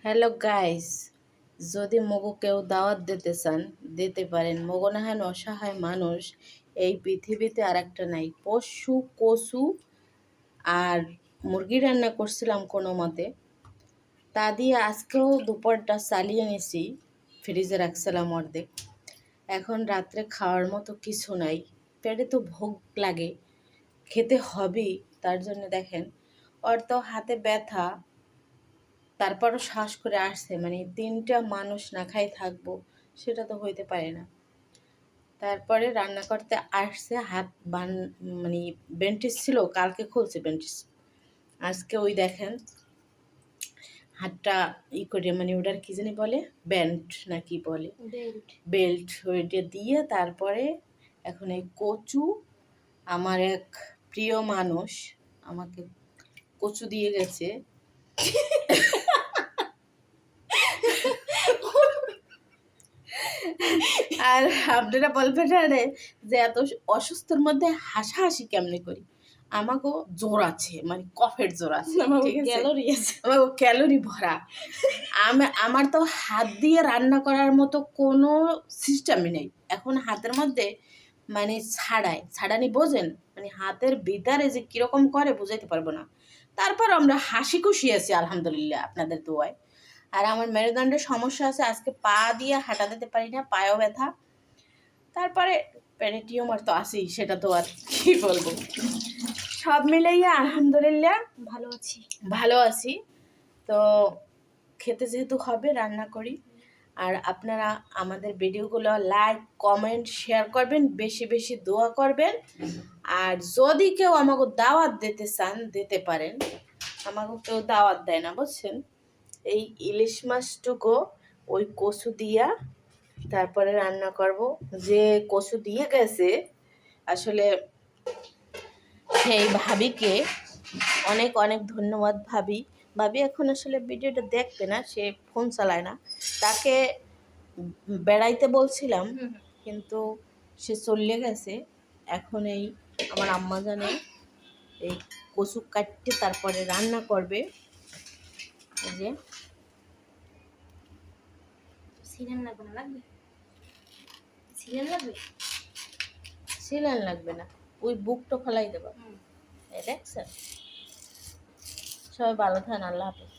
Hello guys, যদি মগো কেউ দাওয়াত দিতে চান দিতে পারেন। মগো না হেন অসহায় মানুষ এই পৃথিবীতে আর একটা নাই। পশু কচু আর মুরগি রান্না করছিলাম কোনো মতে, তা দিয়ে আজকেও দুপুরটা চালিয়ে নিছি। ফ্রিজে রাখছিলাম অর্ধেক। এখন রাত্রে খাওয়ার মতো কিছু নাই, পেটে তো ভোগ লাগে, খেতে হবেই। তার জন্য দেখেন, ওর তো হাতে ব্যথা, তারপরও শ্বাস করে আসছে, মানে 3টা মানুষ না খাই থাকবো সেটা তো হইতে পারে না। তারপরে রান্না করতে আসছে, হাত মানে বেন্টিস ছিল, কালকে খুলছে বেন্টিস, আজকে ওই দেখেন হাতটা করে, মানে ওটার কি জানি বলে, ব্যান্ড না কি বলে, বেল্ট ওইটা দিয়ে তারপরে এখন এই কচু, আমার এক প্রিয় মানুষ আমাকে কচু দিয়ে গেছে। আর আপনারা বলবেন যে এত অসুস্থর মধ্যে হাসাহাসি কেমনে করি। আমাকেও জোর আছে, মানে কফের জোর আছে, ঠিক আছে, ক্যালোরি আছে, আমাকে ক্যালোরি ভরা। আমার তো হাত দিয়ে রান্না করার মতো কোনো সিস্টেমই নেই এখন হাতের মধ্যে, মানে ছাড়ানি বোঝেন, মানে হাতের ভিতরে যে কিরকম করে বুঝাইতে পারবো না। তারপর আমরা হাসি খুশি আছি আলহামদুলিল্লাহ আপনাদের দোয়ায়। আর আমার মেরুদণ্ডের সমস্যা আছে, আজকে পা দিয়ে হাঁটা দিতে পারি না, পায়েও ব্যথা। তারপরে পেটে টিউমার তো আছেই, সেটা তো আর কি বলবো। সব মিলাইয়া আলহামদুলিল্লাহ ভালো আছি। তো খেতে যেহেতু হবে রান্না করি। আর আপনারা আমাদের ভিডিওগুলো লাইক কমেন্ট শেয়ার করবেন, বেশি বেশি দোয়া করবেন। আর যদি কেউ আমাকে দাওয়াত দিতে চান দিতে পারেন, আমাকে কেউ দাওয়াত দেয় না বুঝছেন। এই ইলিশ মাছটুকু ওই কচু দিয়া তারপরে রান্না করব। যে কচু দিয়ে গেছে আসলে সেই ভাবিকে অনেক অনেক ধন্যবাদ। ভাবি এখন আসলে ভিডিওটা দেখবে না, সে ফোন চালায় না। তাকে বেড়াইতে বলছিলাম কিন্তু সে চলে গেছে। এখন এই আমার আম্মা জানে এই কচু কাটতে তারপরে রান্না করবে। এই যে সিলান লাগবে না, ওই বুকটা ফেলাই দেবো। দেখছেন, সবাই ভালো থাকেন, আল্লাহ হাফেজ।